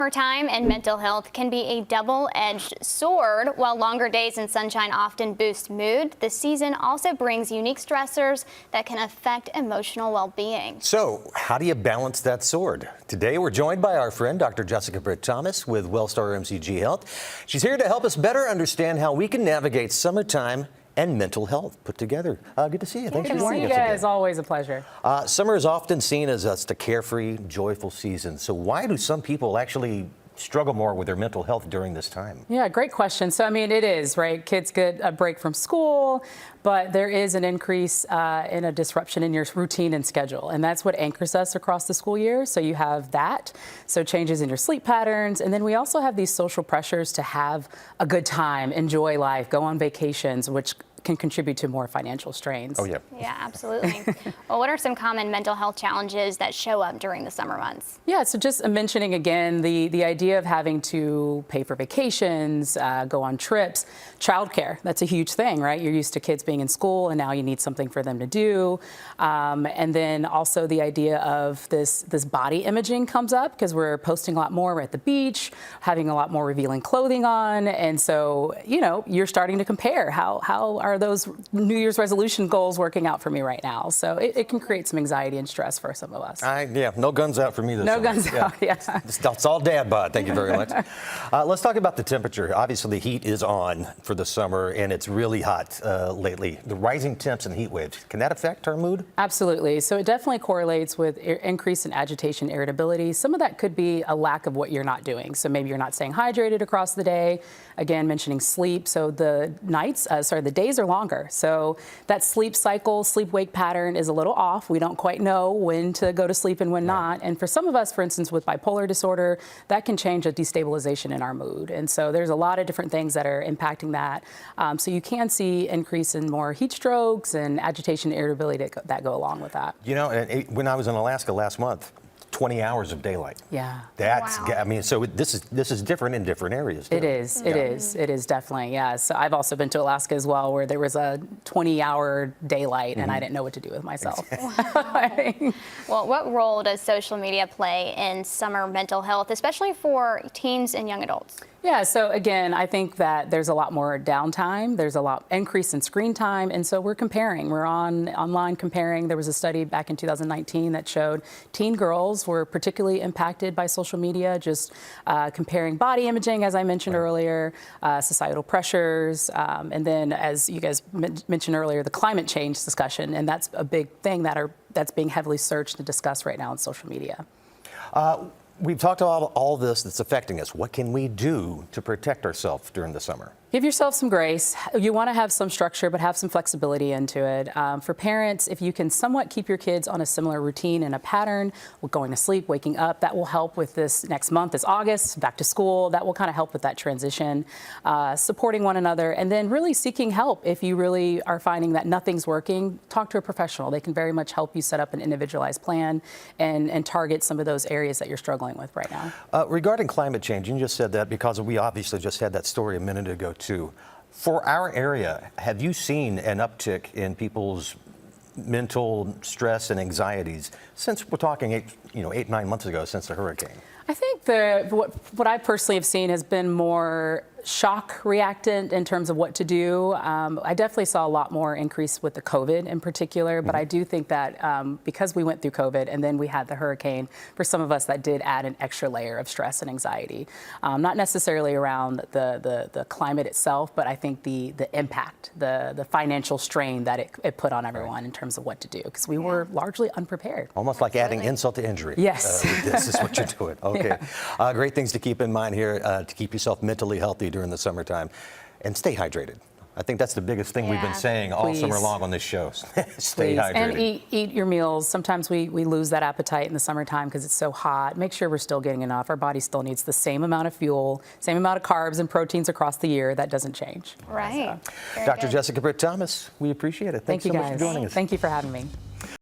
Summertime and mental health can be a double-edged sword. While longer days and sunshine often boost mood, the season also brings unique stressors that can affect emotional well-being. So, how do you balance that sword? Today, we're joined by our friend, Dr. Jessica Britt-Thomas with Wellstar MCG Health. She's here to help us better understand how we can navigate summertime and mental health put together. Good to see you. Thanks for joining us again. It's always a pleasure. Summer is often seen as just a carefree, joyful season. So why do some people actually struggle more with their mental health during this time? Yeah, great question. So, I mean, it is, right? Kids get a break from school, but there is an increase in a disruption in your routine and schedule. And that's what anchors us across the school year. So you have that. So changes in your sleep patterns. And then we also have these social pressures to have a good time, enjoy life, go on vacations, which can contribute to more financial strains. Oh, yeah. Yeah, absolutely. Well, what are some common mental health challenges that show up during the summer months? Yeah, so just mentioning again the idea of having to pay for vacations, go on trips, childcare, that's a huge thing, right? You're used to kids being in school and now you need something for them to do. And then also the idea of this body imaging comes up because we're posting a lot more. We're at the beach, having a lot more revealing clothing on. And so, you know, you're starting to compare how are those New Year's resolution goals working out for me right now? So it can create some anxiety and stress for some of us. Yeah, no guns out for me this summer. No guns out, yeah. That's all dad bod. Thank you very much. Let's talk about the temperature. Obviously, the heat is on for the summer, and it's really hot lately. The rising temps and heat waves, can that affect our mood? Absolutely. So it definitely correlates with increase in agitation, irritability. Some of that could be a lack of what you're not doing. So maybe you're not staying hydrated across the day. Again, mentioning sleep. So the the days are longer. So that sleep cycle, sleep-wake pattern is a little off. We don't quite know when to go to sleep and when not. And for some of us, for instance, with bipolar disorder, that can change a destabilization in our mood. And so there's a lot of different things that are impacting that. So you can see increase in more heat strokes and agitation and irritability that go along with that. You know, when I was in Alaska last month, 20 hours of daylight. Yeah. That's, wow. I mean, so this is different in different areas. It is definitely, yeah. So I've also been to Alaska as well, where there was a 20-hour daylight and I didn't know what to do with myself. Wow. Well, what role does social media play in summer mental health, especially for teens and young adults? Yeah, so again, I think that there's a lot more downtime. There's a lot increase in screen time. And so we're comparing. We're online comparing. There was a study back in 2019 that showed teen girls were particularly impacted by social media, just comparing body imaging, as I mentioned earlier, societal pressures. And then, as you guys mentioned earlier, the climate change discussion. And that's a big thing that's being heavily searched and discussed right now on social media. We've talked about all this that's affecting us. What can we do to protect ourselves during the summer? Give yourself some grace. You want to have some structure, but have some flexibility into it. For parents, if you can somewhat keep your kids on a similar routine and a pattern, going to sleep, waking up, that will help with this next month. It's August, back to school. That will kind of help with that transition. Supporting one another, and then really seeking help. If you really are finding that nothing's working, talk to a professional. They can very much help you set up an individualized plan and target some of those areas that you're struggling with right now. Regarding climate change, you just said that because we obviously just had that story a minute ago too. For our area, have you seen an uptick in people's mental stress and anxieties since we're talking 8-9 months ago since the hurricane? I think what I personally have seen has been more shock reactant in terms of what to do. I definitely saw a lot more increase with the COVID in particular, but I do think that because we went through COVID and then we had the hurricane, for some of us that did add an extra layer of stress and anxiety. Not necessarily around the climate itself, but I think the impact, the financial strain that it put on everyone in terms of what to do, because we were largely unprepared. Almost like adding insult to injury. Yes. This is what you're doing. Okay. Yeah. Great things to keep in mind here to keep yourself mentally healthy during the summertime, and stay hydrated. I think that's the biggest thing we've been saying all summer long on this show. Stay hydrated. And eat your meals. Sometimes we lose that appetite in the summertime because it's so hot. Make sure we're still getting enough. Our body still needs the same amount of fuel, same amount of carbs and proteins across the year. That doesn't change. Right. So. Dr. Jessica Britt-Thomas, we appreciate it. Thanks so much for joining us. Thank you for having me.